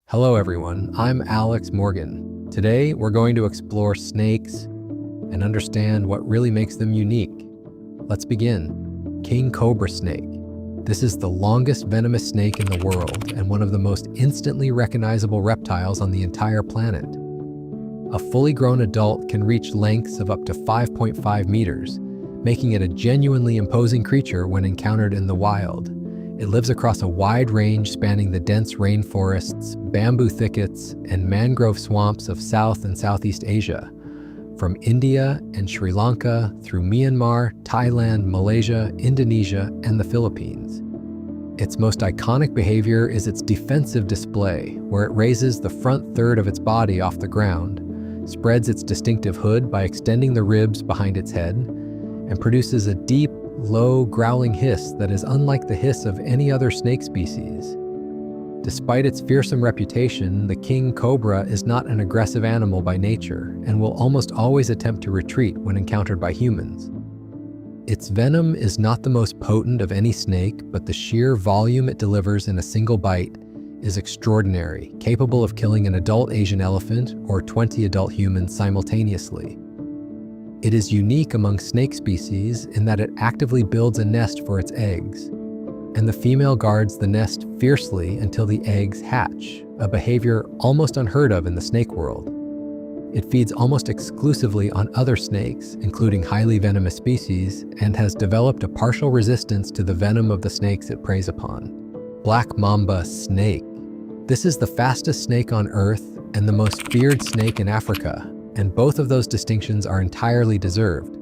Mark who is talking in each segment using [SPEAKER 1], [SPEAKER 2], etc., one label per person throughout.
[SPEAKER 1] Hello everyone, I'm Alex Morgan. Today we're going to explore snakes and understand what really makes them unique. Let's begin. King Cobra snake. This is the longest venomous snake in the world and one of the most instantly recognizable reptiles on the entire planet. A fully grown adult can reach lengths of up to 5.5 meters, making it a genuinely imposing creature when encountered in the wild. It lives across a wide range spanning the dense rainforests, bamboo thickets, and mangrove swamps of South and Southeast Asia, from India and Sri Lanka through Myanmar, Thailand, Malaysia, Indonesia, and the Philippines. Its most iconic behavior is its defensive display, where it raises the front third of its body off the ground, spreads its distinctive hood by extending the ribs behind its head, and produces a deep, low, growling hiss that is unlike the hiss of any other snake species. Despite its fearsome reputation, the king cobra is not an aggressive animal by nature and will almost always attempt to retreat when encountered by humans. Its venom is not the most potent of any snake, but the sheer volume it delivers in a single bite is extraordinary, capable of killing an adult Asian elephant or 20 adult humans simultaneously. It is unique among snake species in that it actively builds a nest for its eggs, and the female guards the nest fiercely until the eggs hatch, a behavior almost unheard of in the snake world. It feeds almost exclusively on other snakes, including highly venomous species, and has developed a partial resistance to the venom of the snakes it preys upon. Black mamba snake. This is the fastest snake on Earth and the most feared snake in Africa, and both of those distinctions are entirely deserved.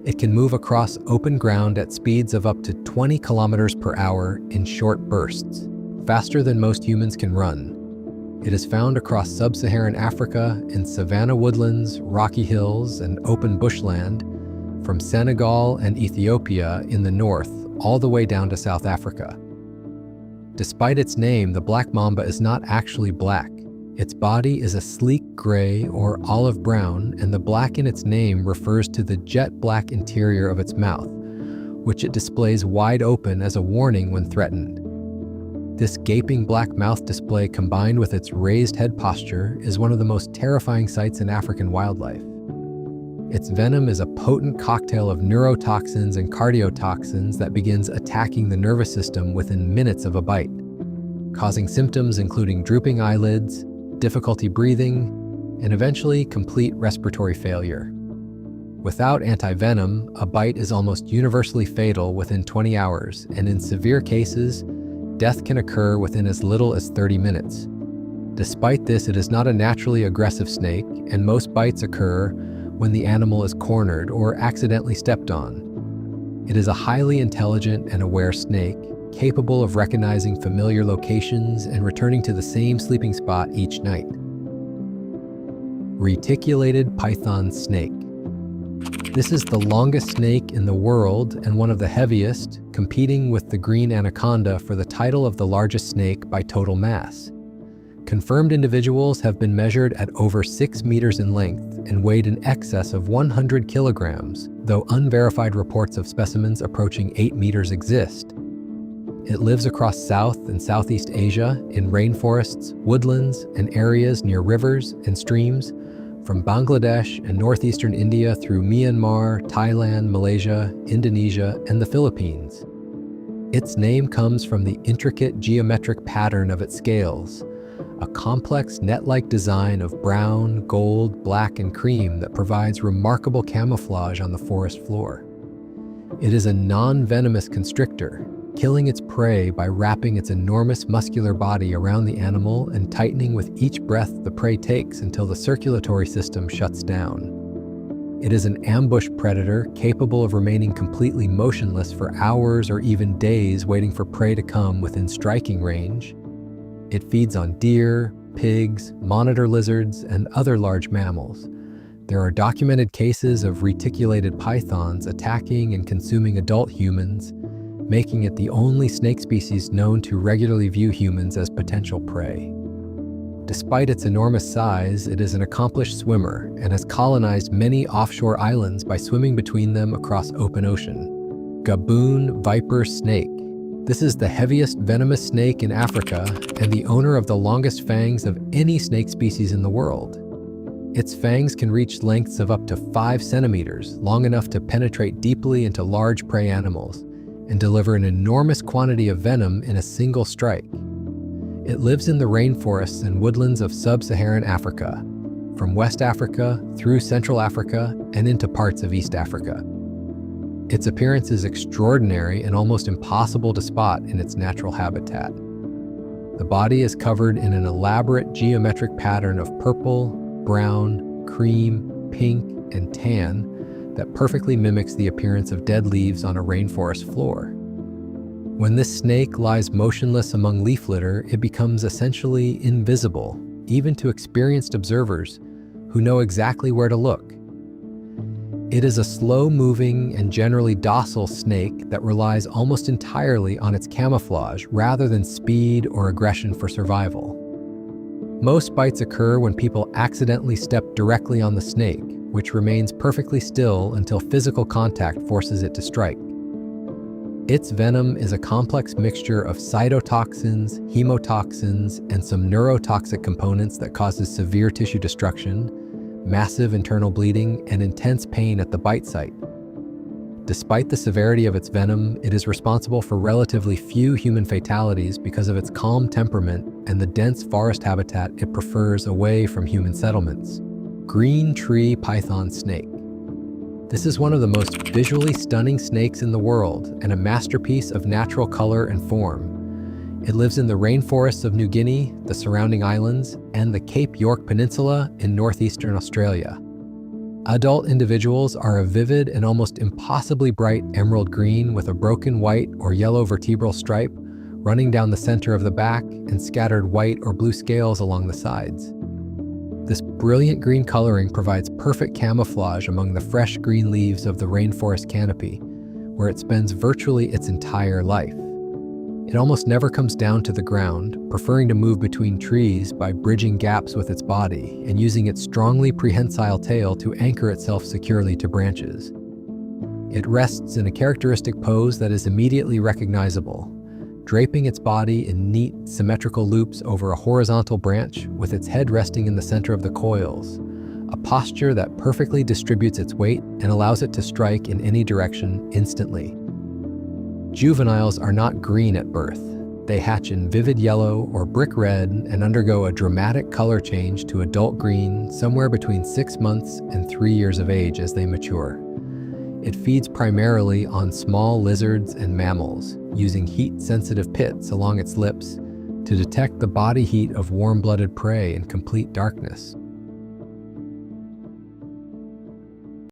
[SPEAKER 1] It can move across open ground at speeds of up to 20 kilometers per hour in short bursts, faster than most humans can run. It is found across sub-Saharan Africa in savanna woodlands, rocky hills, and open bushland, from Senegal and Ethiopia in the north all the way down to South Africa. Despite its name, the black mamba is not actually black. Its body is a sleek gray or olive brown, and the black in its name refers to the jet black interior of its mouth, which it displays wide open as a warning when threatened. This gaping black mouth display, combined with its raised head posture, is one of the most terrifying sights in African wildlife. Its venom is a potent cocktail of neurotoxins and cardiotoxins that begins attacking the nervous system within minutes of a bite, causing symptoms including drooping eyelids, difficulty breathing, and eventually complete respiratory failure. Without antivenom, a bite is almost universally fatal within 20 hours, and in severe cases, death can occur within as little as 30 minutes. Despite this, it is not a naturally aggressive snake, and most bites occur when the animal is cornered or accidentally stepped on. It is a highly intelligent and aware snake, capable of recognizing familiar locations and returning to the same sleeping spot each night. Reticulated python snake. This is the longest snake in the world and one of the heaviest, competing with the green anaconda for the title of the largest snake by total mass. Confirmed individuals have been measured at over 6 meters in length and weighed in excess of 100 kilograms, though unverified reports of specimens approaching 8 meters exist. It lives across South and Southeast Asia in rainforests, woodlands, and areas near rivers and streams, from Bangladesh and northeastern India through Myanmar, Thailand, Malaysia, Indonesia, and the Philippines. Its name comes from the intricate geometric pattern of its scales, a complex net-like design of brown, gold, black, and cream that provides remarkable camouflage on the forest floor. It is a non-venomous constrictor, killing its prey by wrapping its enormous muscular body around the animal and tightening with each breath the prey takes until the circulatory system shuts down. It is an ambush predator capable of remaining completely motionless for hours or even days, waiting for prey to come within striking range. It feeds on deer, pigs, monitor lizards, and other large mammals. There are documented cases of reticulated pythons attacking and consuming adult humans, making it the only snake species known to regularly view humans as potential prey. Despite its enormous size, it is an accomplished swimmer and has colonized many offshore islands by swimming between them across open ocean. Gaboon Viper snake. This is the heaviest venomous snake in Africa and the owner of the longest fangs of any snake species in the world. Its fangs can reach lengths of up to 5 centimeters, long enough to penetrate deeply into large prey animals and deliver an enormous quantity of venom in a single strike. It lives in the rainforests and woodlands of sub-Saharan Africa, from West Africa through Central Africa and into parts of East Africa. Its appearance is extraordinary and almost impossible to spot in its natural habitat. The body is covered in an elaborate geometric pattern of purple, brown, cream, pink, and tan that perfectly mimics the appearance of dead leaves on a rainforest floor. When this snake lies motionless among leaf litter, it becomes essentially invisible, even to experienced observers who know exactly where to look. It is a slow-moving and generally docile snake that relies almost entirely on its camouflage rather than speed or aggression for survival. Most bites occur when people accidentally step directly on the snake, which remains perfectly still until physical contact forces it to strike. Its venom is a complex mixture of cytotoxins, hemotoxins, and some neurotoxic components that causes severe tissue destruction, massive internal bleeding, and intense pain at the bite site. Despite the severity of its venom, it is responsible for relatively few human fatalities because of its calm temperament and the dense forest habitat it prefers away from human settlements. Green tree python snake. This is one of the most visually stunning snakes in the world and a masterpiece of natural color and form. It lives in the rainforests of New Guinea, the surrounding islands, and the Cape York Peninsula in northeastern Australia. Adult individuals are a vivid and almost impossibly bright emerald green with a broken white or yellow vertebral stripe running down the center of the back and scattered white or blue scales along the sides. This brilliant green coloring provides perfect camouflage among the fresh green leaves of the rainforest canopy, where it spends virtually its entire life. It almost never comes down to the ground, preferring to move between trees by bridging gaps with its body and using its strongly prehensile tail to anchor itself securely to branches. It rests in a characteristic pose that is immediately recognizable, draping its body in neat, symmetrical loops over a horizontal branch with its head resting in the center of the coils, a posture that perfectly distributes its weight and allows it to strike in any direction instantly. Juveniles are not green at birth. They hatch in vivid yellow or brick red and undergo a dramatic color change to adult green somewhere between 6 months and 3 years of age as they mature. It feeds primarily on small lizards and mammals, using heat-sensitive pits along its lips to detect the body heat of warm-blooded prey in complete darkness.